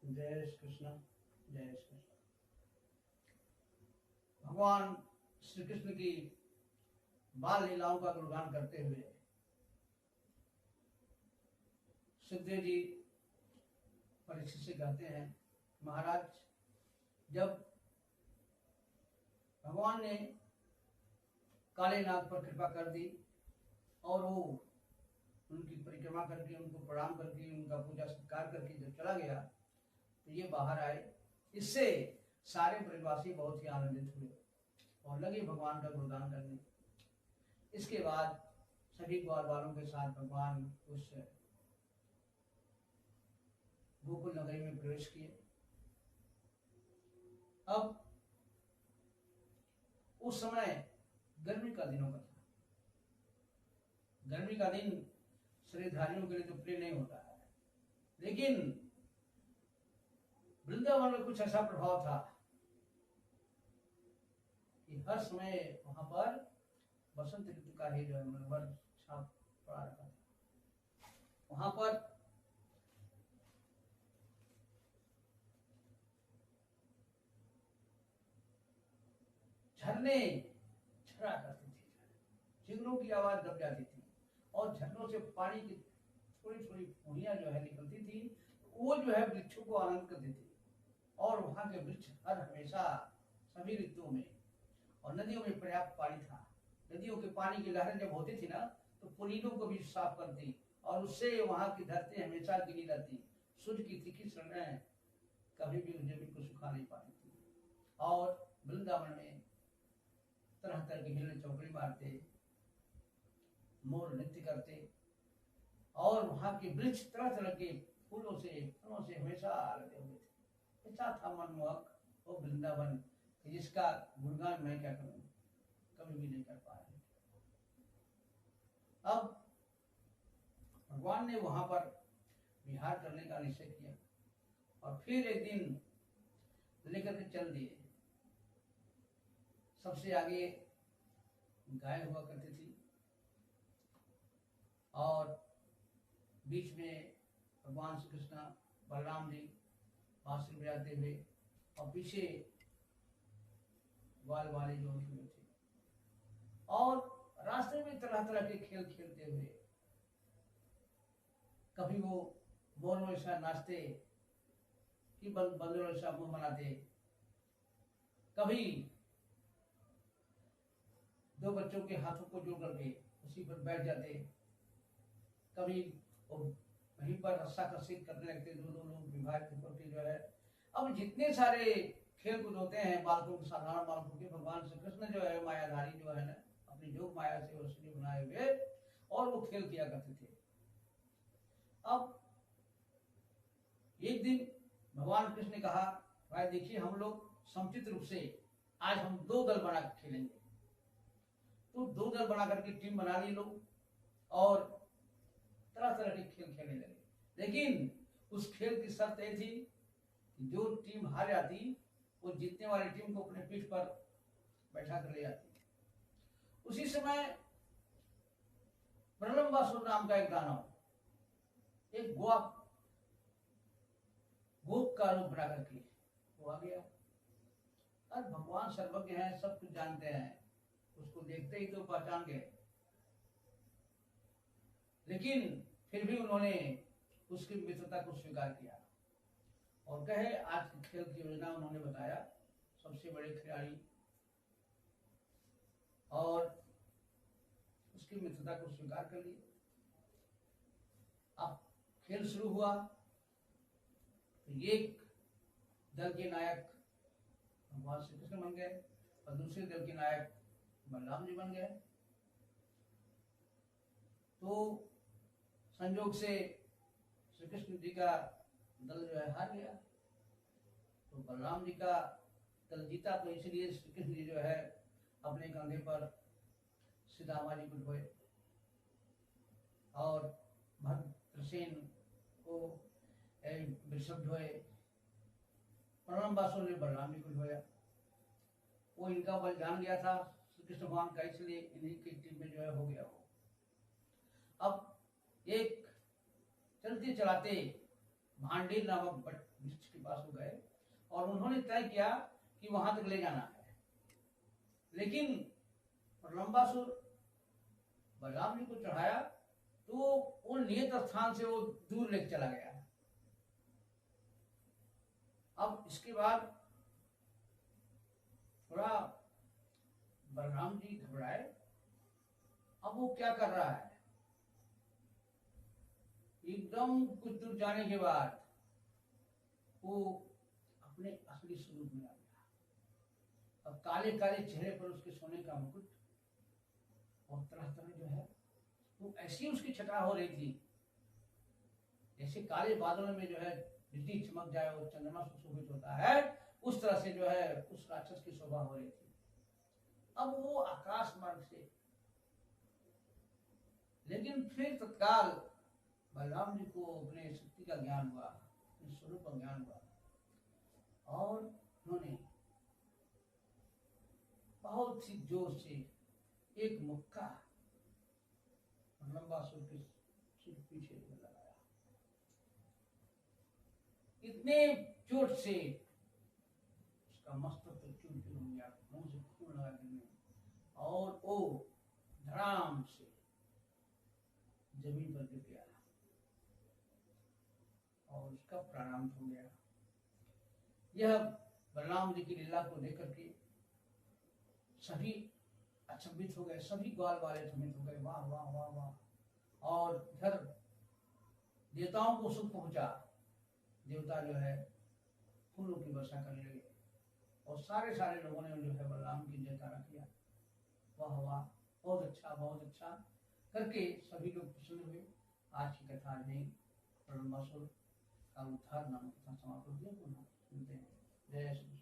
जय श्री कृष्ण। जय श्री कृष्ण। भगवान श्री कृष्ण की बाल लीलाओं का गुणगान करते हुए सुखदेव जी परीक्षित से कहते हैं, महाराज, जब भगवान ने काले नाग पर कृपा कर दी और वो उनकी परिक्रमा करके, उनको प्रणाम करके, उनका पूजा सत्कार करके जब चला गया तो ये बाहर आए। इससे सारे ब्रजवासी बहुत ही आनंदित हुए और लगे भगवान का गुणगान करने। इसके बाद सभी ग्वाल वालों के साथ भगवान उस गोकुल नगरी में प्रवेश किए। अब उस समय गर्मी का दिनों का था। गर्मी का दिन शरीरधारियों के लिए तो प्रिय नहीं होता है, लेकिन वृंदावन में कुछ ऐसा प्रभाव था कि हर समय वहां पर बसंत ऋतु का ही जो है मनोहर छाप पड़ा रहता था। वहां पर झरने झरा करते थे, झिंगुरों की आवाज दब जाती थी और झरनों से पानी की थोड़ी थोड़ी फुहियां जो है निकलती थी। वो जो है वृक्षों को आनंद करती थी और वहां के वृक्ष हर हमेशा सभी ऋतुओं में, और नदियों में पर्याप्त पानी था। नदियों के पानी की लहरें जब होती थी ना तो पुलिनों को भी साफ करती और उससे वहां की धरती हमेशा गिनी रहती। सूर्य की तीखी किरणें कभी भी उन्हें बिल्कुल सुखा नहीं पाती थी। और वृंदावन में तरह तरह के हिरण चौकड़ी मारते, मोर नृत्य करते और वहां के वृक्ष तरह तरह के फूलों से फलों से हमेशा लगे हुए थे। ऐसा था मनमोहक वो वृंदावन जिसका गुणगान मैं क्या करूं, कभी भी नहीं कर पा रहे। अब भगवान ने वहां पर विहार करने का निश्चय किया और फिर एक दिन लेकर के चल दिए। सबसे आगे गाय हुआ करती थी और बीच में भगवान श्री कृष्ण बलराम जी बांसुरी बजाते हुए और पीछे ग्वाल वाले जो हुए थे, और रास्ते में तरह तरह के खेल खेलते हुए, कभी वो मोरों ऐसा नाचते कि बंदरों ऐसा मुंह बनाते, कभी दो बच्चों के हाथों को जोड़ करके उसी पर बैठ जाते, कभी वो वहीं पर रस्सा कसीद करने लगते, दो दो लोग विभाजित होकर जो है। अब जितने सारे खेल कूद होते हैं बालकों के, साधारण बालकों के, भगवान श्री कृष्ण जो है मायाधारी जो है ना, अपनी योग माया से वसूली बनाए हुए और वो खेल किया करते थे। अब एक दिन भगवान कृष्ण ने कहा, भाई देखिए, हम लोग समुचित रूप से आज हम दो दल बना कर खेलेंगे। तो दो दल बना करके टीम बना ली लोग और तरह तरह के खेल खेलने लगे। लेकिन उस खेल की शर्त यह थी कि जो टीम हार जाती वो जीतने वाली टीम को अपने पीठ पर बैठा कर ले जाती। उसी समय प्रलंबासुर नाम का एक दानव एक गोप का रूप बना करके वो आ गया। और भगवान सर्वज्ञ हैं, सब कुछ जानते हैं, उसको देखते ही तो पहचान गए। लेकिन फिर भी उन्होंने उसकी मित्रता को स्वीकार किया और कहे, आज के खेल की योजना उन्होंने बताया, सबसे बड़े खिलाड़ी, और उसकी मित्रता को स्वीकार कर लिया। अब खेल शुरू हुआ तो एक दल के नायक भगवान श्री कृष्ण बन गए और दूसरे दल के नायक बलराम जी बन गए। तो संयोग से श्री कृष्ण जी का दल जो है हार गया, तो बलराम जी का दल जीता। तो इसलिए श्री कृष्ण जी जो है अपने कंधे पर सीधामा जी को ढोए और भद्रसेन को वृषभ ढोए, प्रलंबासुर ने बलराम जी को ढोया। वो इनका बल जान गया था श्री कृष्ण भगवान का, इसलिए इन्हीं की टीम में जो है हो गया वो। अब एक चलते चलाते भांडीर नामक वृक्ष के पास वो गए और उन्होंने तय किया कि वहां तक ले जाना है, लेकिन प्रलंबासुर बलराम जी को चढ़ाया तो वो नियत स्थान से वो दूर लेके चला गया। अब इसके बाद थोड़ा बलराम जी घबराए। अब वो क्या कर रहा है, एकदम कुछ दूर जाने के बाद वो अपने असली स्वरूप में आ गया। अब काले काले चेहरे पर उसके सोने का मुकुट और तरह तरह जो है वो ऐसी उसकी छटा हो रही थी जैसे काले बादलों में जो है बिजली चमक जाए और चंद्रमा सुशोभित होता है, उस तरह से जो है उस राक्षस की शोभा हो रही थी। अब वो आकाश मार्ग से, लेकिन फिर तत्काल बलराम जी को अपने शक्ति का ज्ञान हुआ, अपने स्वरूप का ज्ञान हुआ और उन्होंने बहुत ही जोर से एक मुक्का प्रलंबासुर के सिर पीछे लगाया। इतने चोट से उसका मस्तक तो चूर चूर हो गया, मुंह से खून लगा गिरने और वो धड़ाम से जमीन पर गिर गया और उसका प्राणांत हो गया। यह बलराम जी की लीला को देख करके सभी अचंभित हो गए, सभी ग्वाल वाले भ्रमित हो गए, वाह वाह वाह वाह। और इधर देवताओं को सुख पहुंचा, देवता जो है फूलों की वर्षा करने लगे और सारे सारे लोगों ने जो है बलराम की जयकारा किया, वाह वाह, बहुत अच्छा करके सभी लोग प्रसन्न हुए। आज की कथा में प्रलंबासुर का उद्धार नामक कथा समाप्त होती है। सुनते हैं। जय श्री